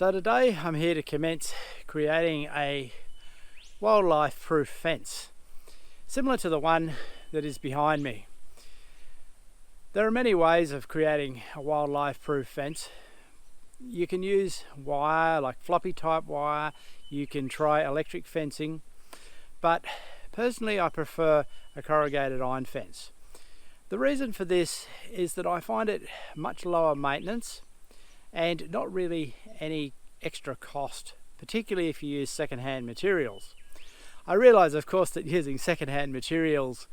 So today I'm here to commence creating a wildlife proof fence, similar to the one that is behind me. There are many ways of creating a wildlife proof fence. You can use wire, like floppy type wire. You can try electric fencing, but personally I prefer a corrugated iron fence. The reason for this is that I find it much lower maintenance and not really any extra cost, particularly if you use second-hand materials. I realise, of course, that using second-hand materials,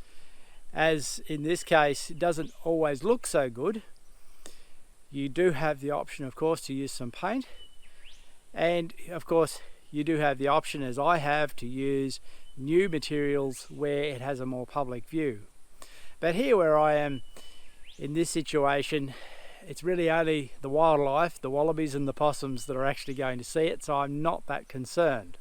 as in this case, doesn't always look so good. You do have the option, of course, to use some paint, and of course you do have the option, as I have, to use new materials where it has a more public view. But here where I am in this situation, it's really only the wildlife, the wallabies and the possums, that are actually going to see it, so I'm not that concerned.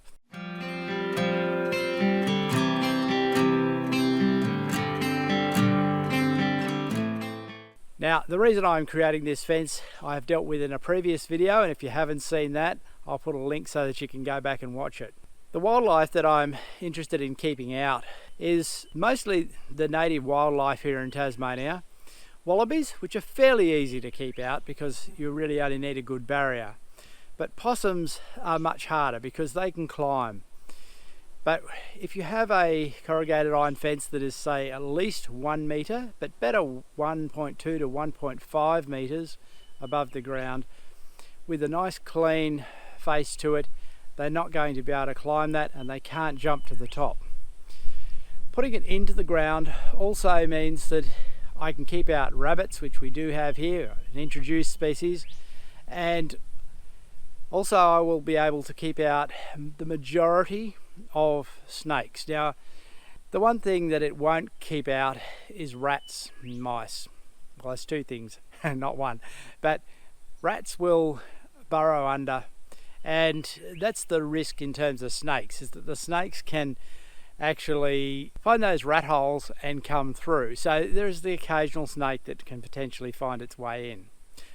Now, the reason I'm creating this fence I have dealt with in a previous video, and if you haven't seen that, I'll put a link so that you can go back and watch it. The wildlife that I'm interested in keeping out is mostly the native wildlife here in Tasmania. Wallabies, which are fairly easy to keep out because you really only need a good barrier. But possums are much harder because they can climb. But if you have a corrugated iron fence that is, say, at least 1 metre, but better 1.2 to 1.5 metres above the ground, with a nice clean face to it, they're not going to be able to climb that, and they can't jump to the top. Putting it into the ground also means that I can keep out rabbits, which we do have here, an introduced species, and also I will be able to keep out the majority of snakes. Now, the one thing that it won't keep out is rats and mice. Well, that's two things, not one. But rats will burrow under, and that's the risk in terms of snakes, is that the snakes can actually find those rat holes and come through. So there's the occasional snake that can potentially find its way in.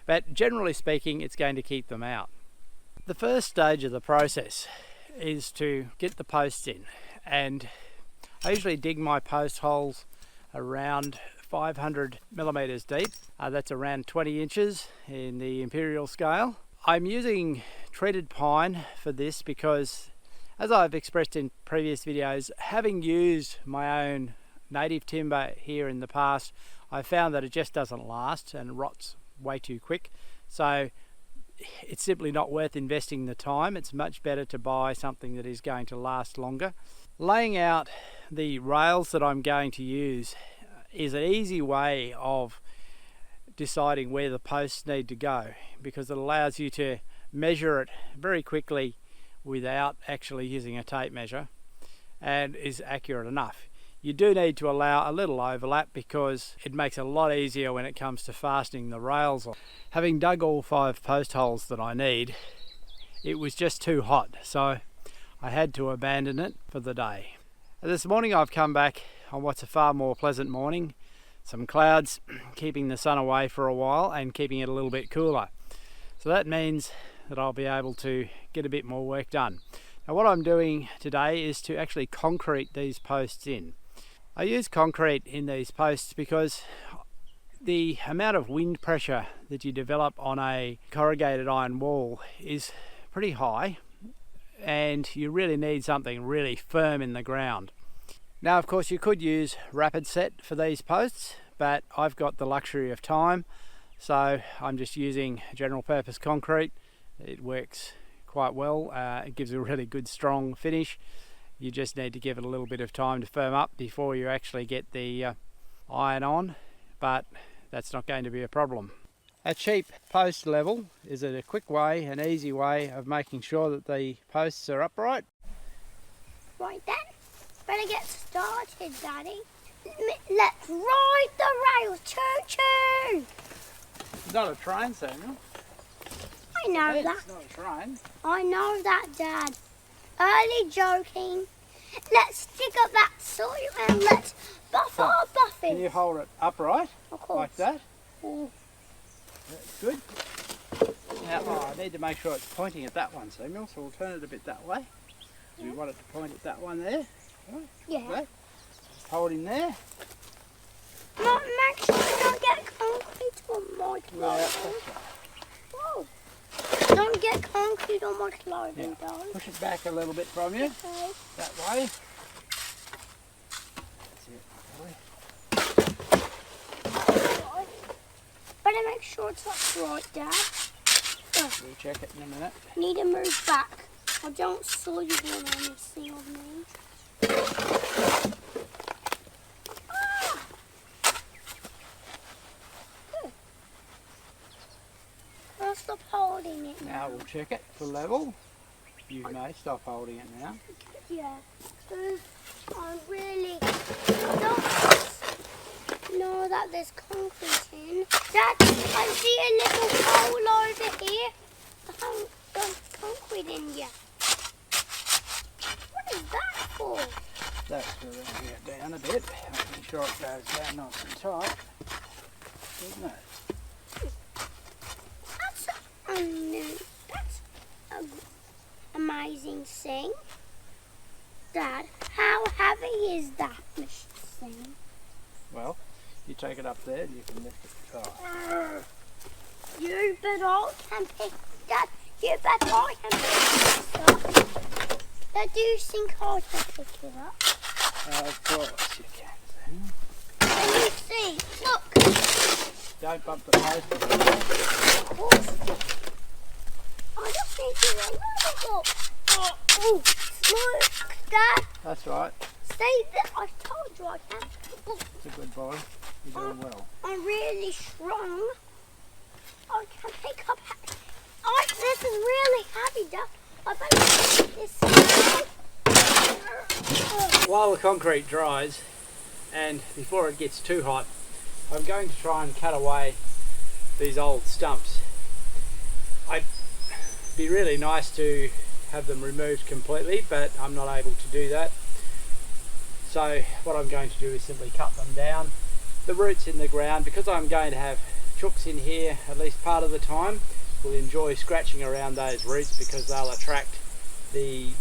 But generally speaking, it's going to keep them out. The first stage of the process is to get the posts in, and I usually dig my post holes around 500 millimeters deep. That's around 20 inches in the imperial scale. I'm using treated pine for this because, as I've expressed in previous videos, having used my own native timber here in the past, I found that it just doesn't last and rots way too quick. So it's simply not worth investing the time. It's much better to buy something that is going to last longer. Laying out the rails that I'm going to use is an easy way of deciding where the posts need to go, because it allows you to measure it very quickly without actually using a tape measure, and is accurate enough. You do need to allow a little overlap because it makes it a lot easier when it comes to fastening the rails on. Having dug all 5 post holes that I need, it was just too hot, so I had to abandon it for the day. This morning I've come back on what's a far more pleasant morning. Some clouds keeping the sun away for a while and keeping it a little bit cooler. So that means that I'll be able to get a bit more work done. Now, what I'm doing today is to actually concrete these posts in. I use concrete in these posts because the amount of wind pressure that you develop on a corrugated iron wall is pretty high, and you really need something really firm in the ground. Now, of course, you could use rapid set for these posts, but I've got the luxury of time, so I'm just using general purpose concrete. It works quite well. It gives a really good strong finish. You just need to give it a little bit of time to firm up before you actually get the iron on, but that's not going to be a problem. A cheap post level is a quick way, an easy way of making sure that the posts are upright. Right then, better get started, Daddy. Let's ride the rails, choo-choo! It's not a train, Samuel. I know that. It's not a train. I know that, Dad. Only joking. Let's dig up that soil and let's buff our buffets. Can you hold it upright? Of course. Like that? Mm. That's good. Now, I need to make sure it's pointing at that one, Samuel, so we'll turn it a bit that way. We want it to point at that one there. Right? Yeah. Okay. Hold in there. Make sure I don't get concrete on my clothing. Whoa. Don't get concrete on my clothing, darling. Push it back a little bit from you. Okay. That way. Better make sure it's up right, Dad. We'll check it in a minute. Need to move back. I don't saw you one on this thing of me. Good. I'll stop holding it now. Now we'll check it for level. You may stop holding it now. Yeah. I really don't know that there's concrete in. Dad, I see a little hole over here. I haven't got concrete in yet. What is that for? That's going to bring it down a bit. Making sure it goes down nice and tight. Isn't it? That's an amazing thing. Dad, how heavy is that thing? Well, you take it up there and you can lift it tight. You bet I can pick that. You bet I can pick this up. Do you think I can pick it up? Of course you can. Can you see? Look. Don't bump the post. Of course. I just need to remember. Oh, look, Dad. That's right. See that? I told you I can. It's a good boy. You're doing well. I'm really strong. I can pick up. This is really heavy, Dad. I better put this down. While the concrete dries, and before it gets too hot, I'm going to try and cut away these old stumps. It'd be really nice to have them removed completely, but I'm not able to do that. So what I'm going to do is simply cut them down. The roots in the ground, because I'm going to have chooks in here at least part of the time, will enjoy scratching around those roots because they'll attract the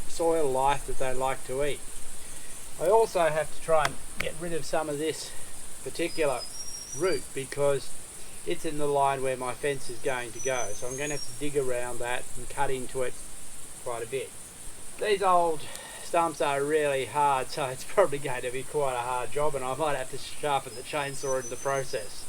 soil life that they like to eat. I also have to try and get rid of some of this particular root because it's in the line where my fence is going to go, so I'm going to have to dig around that and cut into it quite a bit. These old stumps are really hard, so it's probably going to be quite a hard job, and I might have to sharpen the chainsaw in the process.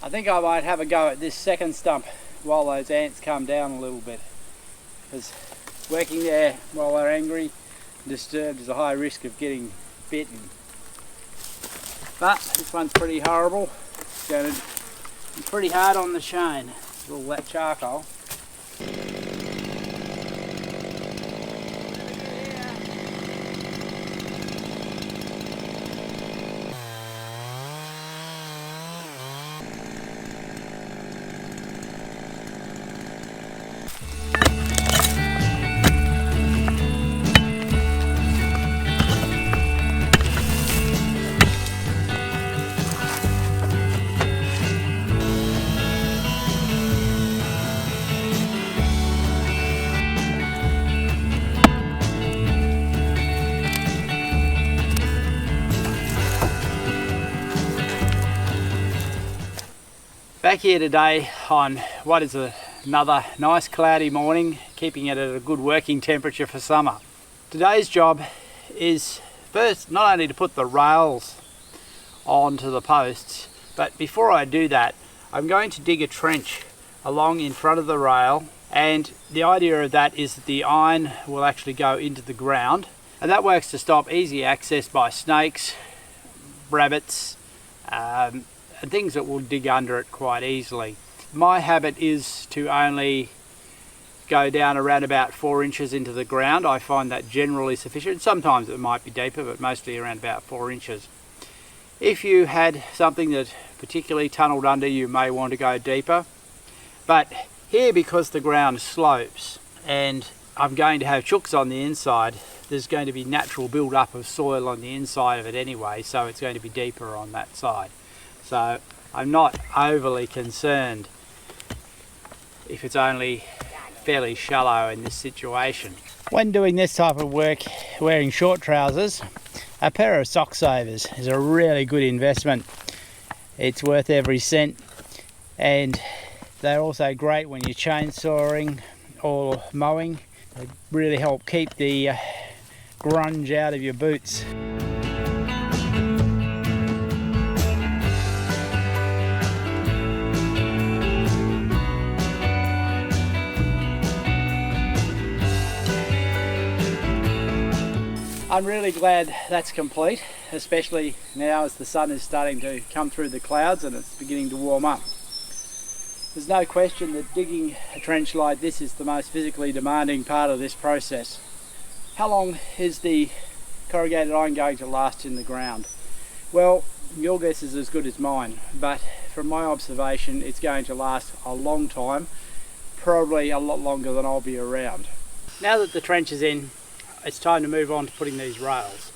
I think I might have a go at this second stump while those ants calm down a little bit, because working there while they're angry and disturbed is a high risk of getting bitten. But this one's pretty horrible. It's going to be pretty hard on the chain with all that charcoal. Back here today on what is another nice cloudy morning, keeping it at a good working temperature for summer. Today's job is first not only to put the rails onto the posts, but before I do that I'm going to dig a trench along in front of the rail And the idea of that is that the iron will actually go into the ground, and that works to stop easy access by snakes, rabbits, and things that will dig under it quite easily. My habit is to only go down around about 4 inches into the ground. I find that generally sufficient. Sometimes it might be deeper, but mostly around about 4 inches. If you had something that particularly tunneled under, you may want to go deeper. But here, because the ground slopes and I'm going to have chooks on the inside, there's going to be natural build-up of soil on the inside of it anyway, so it's going to be deeper on that side. So I'm not overly concerned if it's only fairly shallow in this situation. When doing this type of work, wearing short trousers, a pair of sock savers is a really good investment. It's worth every cent, and they're also great when you're chainsawing or mowing. They really help keep the grunge out of your boots. I'm really glad that's complete, especially now as the sun is starting to come through the clouds and it's beginning to warm up. There's no question that digging a trench like this is the most physically demanding part of this process. How long is the corrugated iron going to last in the ground? Well, your guess is as good as mine, but from my observation it's going to last a long time, probably a lot longer than I'll be around. Now that the trench is in, it's time to move on to putting these rails.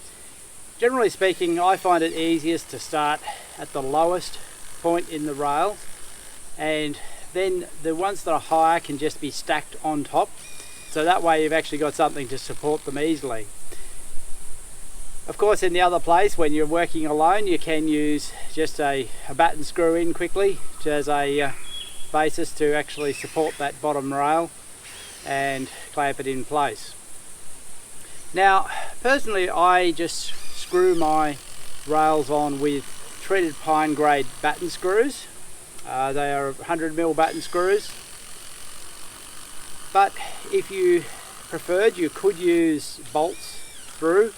Generally speaking, I find it easiest to start at the lowest point in the rail, and then the ones that are higher can just be stacked on top, so that way you've actually got something to support them easily. Of course, in the other place, when you're working alone, you can use just a batten screw in quickly as a basis to actually support that bottom rail and clamp it in place. Now, personally, I just screw my rails on with treated pine grade batten screws. They are 100mm batten screws. But if you preferred, you could use bolts through.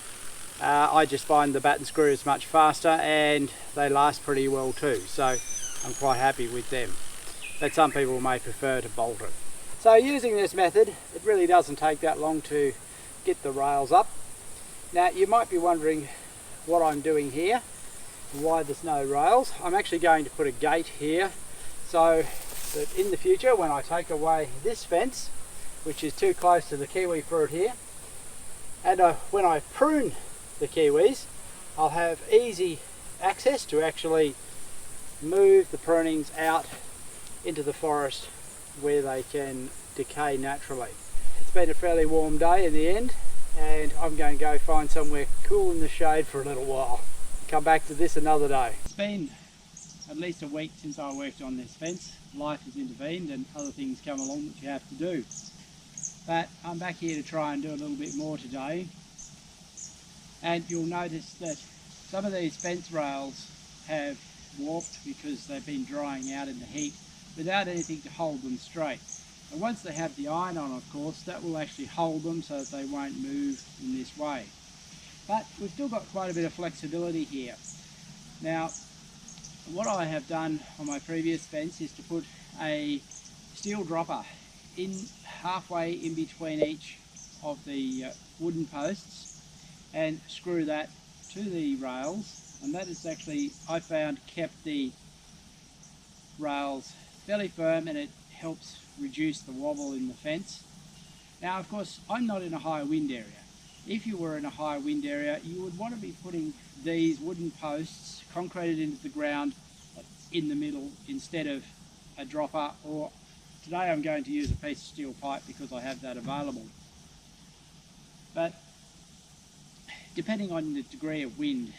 I just find the batten screw is much faster and they last pretty well too, so I'm quite happy with them. But some people may prefer to bolt it. So using this method, it really doesn't take that long to get the rails up. Now you might be wondering what I'm doing here, why there's no rails. I'm actually going to put a gate here so that in the future, when I take away this fence, which is too close to the kiwi fruit here, and when I prune the kiwis, I'll have easy access to actually move the prunings out into the forest where they can decay naturally. It's been a fairly warm day in the end, and I'm going to go find somewhere cool in the shade for a little while. Come back to this another day. It's been at least a week since I worked on this fence. Life has intervened and other things come along that you have to do. But I'm back here to try and do a little bit more today. And you'll notice that some of these fence rails have warped because they've been drying out in the heat without anything to hold them straight. And once they have the iron on, of course, that will actually hold them so that they won't move in this way. But we've still got quite a bit of flexibility here. Now, what I have done on my previous fence is to put a steel dropper in halfway in between each of the wooden posts and screw that to the rails, and that has actually, I found, kept the rails fairly firm, and it helps reduce the wobble in the fence. Now, of course, I'm not in a high wind area. If you were in a high wind area, you would want to be putting these wooden posts concreted into the ground in the middle instead of a dropper, or today I'm going to use a piece of steel pipe because I have that available. But depending on the degree of wind,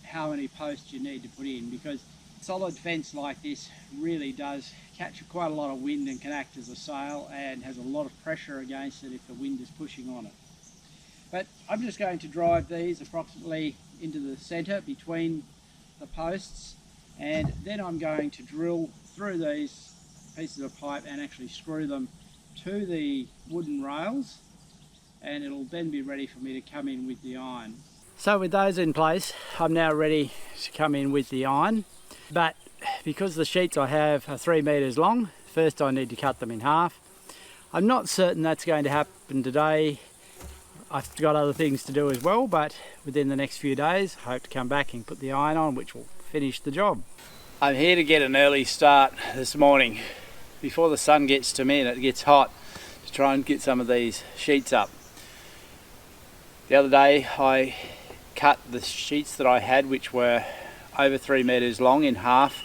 how many posts you need to put in, because solid fence like this really does catch quite a lot of wind and can act as a sail and has a lot of pressure against it if the wind is pushing on it. But I'm just going to drive these approximately into the centre between the posts, and then I'm going to drill through these pieces of pipe and actually screw them to the wooden rails, and it'll then be ready for me to come in with the iron. So with those in place, I'm now ready to come in with the iron, but because the sheets I have are 3 meters long, first I need to cut them in half. I'm not certain that's going to happen today. I've got other things to do as well, but within the next few days I hope to come back and put the iron on, which will finish the job. I'm here to get an early start this morning before the sun gets to me and it gets hot, to try and get some of these sheets up. The other day I cut the sheets that I had, which were over 3 meters long, in half,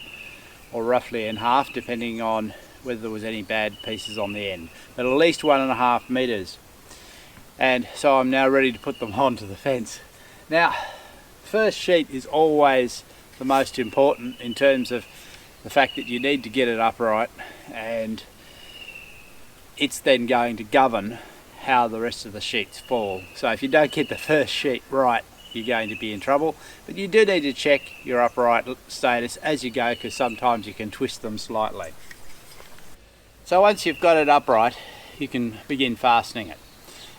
or roughly in half, depending on whether there was any bad pieces on the end, but at least 1.5 meters. And so I'm now ready to put them onto the fence. Now, the first sheet is always the most important in terms of the fact that you need to get it upright, and it's then going to govern how the rest of the sheets fall. So if you don't get the first sheet right, you're going to be in trouble, but you do need to check your upright status as you go, because sometimes you can twist them slightly. So once you've got it upright, you can begin fastening it.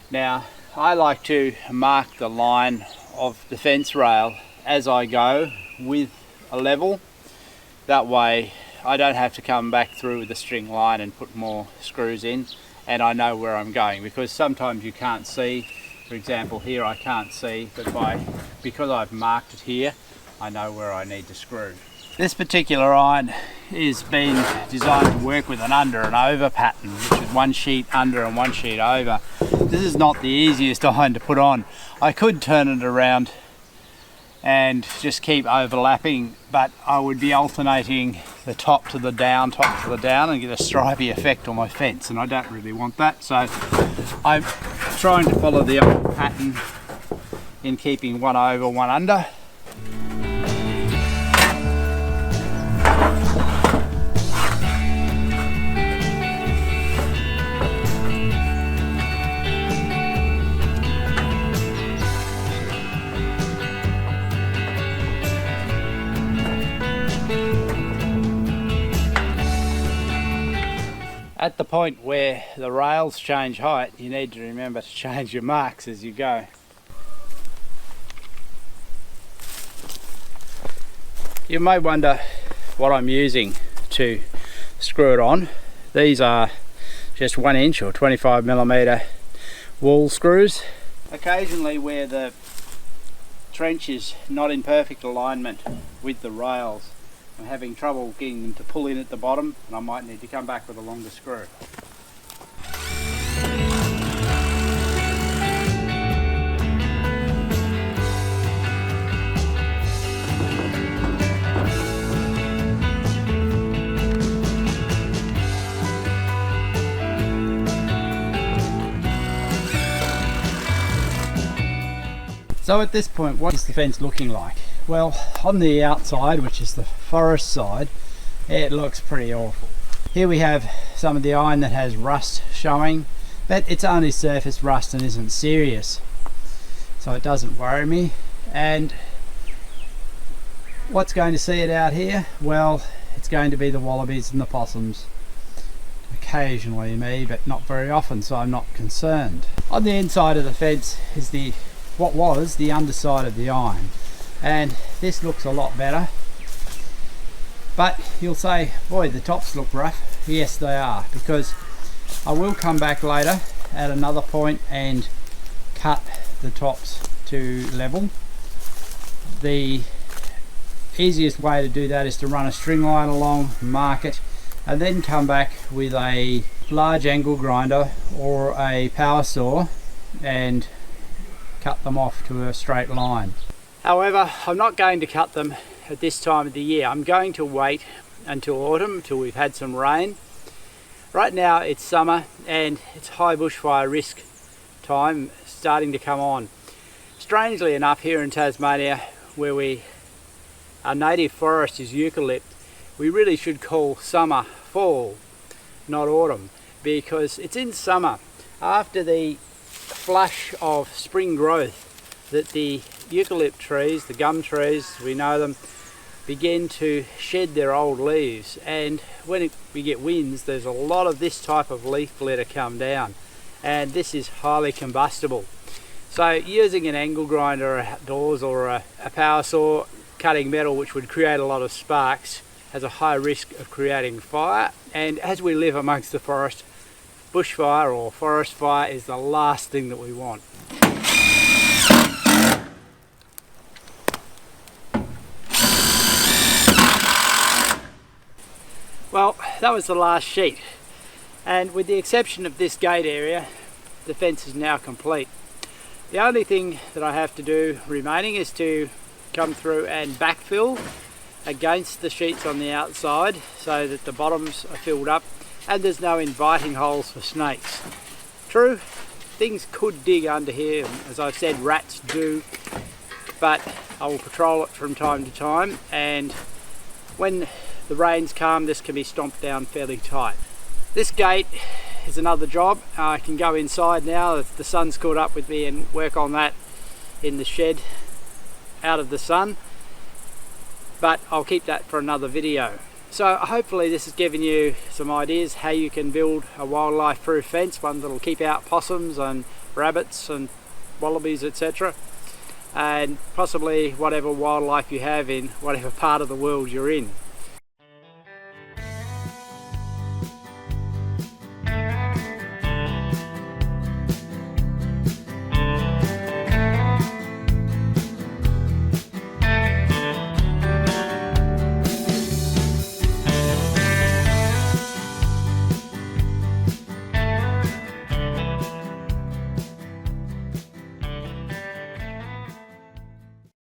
Now, I like to mark the line of the fence rail as I go with a level. That way I don't have to come back through with a string line and put more screws in, and I know where I'm going, because sometimes you can't see. For example, here I can't see, but because I've marked it here, I know where I need to screw. This particular iron is been designed to work with an under and over pattern, which is one sheet under and one sheet over. This is not the easiest iron to put on. I could turn it around and just keep overlapping, but I would be alternating the top to the down, and get a stripy effect on my fence, and I don't really want that. So I'm trying to follow the old pattern in keeping one over, one under. At the point where the rails change height, you need to remember to change your marks as you go. You may wonder what I'm using to screw it on. These are just 1 inch or 25mm wall screws. Occasionally, where the trench is not in perfect alignment with the rails, I'm having trouble getting them to pull in at the bottom, and I might need to come back with a longer screw. So at this point, what is the fence looking like? Well, on the outside, which is the forest side, it looks pretty awful. Here we have some of the iron that has rust showing, but it's only surface rust and isn't serious, so it doesn't worry me. And what's going to see it out here? Well, it's going to be the wallabies and the possums. Occasionally me, but not very often, so I'm not concerned. On the inside of the fence is what was the underside of the iron, and this looks a lot better. But you'll say, boy, the tops look rough. Yes, they are, because I will come back later at another point and cut the tops to level. The easiest way to do that is to run a string line along, mark it, and then come back with a large angle grinder or a power saw and cut them off to a straight line. However, I'm not going to cut them at this time of the year. I'm going to wait until autumn, until we've had some rain. Right now it's summer and it's high bushfire risk time starting to come on. Strangely enough, here in Tasmania, where our native forest is eucalypt, we really should call summer fall, not autumn, because it's in summer, after the flush of spring growth, that the eucalypt trees, the gum trees, we know them, begin to shed their old leaves, and when we get winds, there's a lot of this type of leaf litter come down, and this is highly combustible. So using an angle grinder outdoors or a power saw cutting metal, which would create a lot of sparks, has a high risk of creating fire. And as we live amongst the forest, bushfire or forest fire is the last thing that we want. Well, that was the last sheet, and with the exception of this gate area, the fence is now complete. The only thing that I have to do remaining is to come through and backfill against the sheets on the outside so that the bottoms are filled up and there's no inviting holes for snakes. True, things could dig under here, as I've said, rats do, but I will patrol it from time to time, and when the rains come, this can be stomped down fairly tight. This gate is another job. I can go inside now if the sun's caught up with me and work on that in the shed out of the sun, but I'll keep that for another video. So hopefully this has given you some ideas how you can build a wildlife proof fence, one that'll keep out possums and rabbits and wallabies, etc., and possibly whatever wildlife you have in whatever part of the world you're in.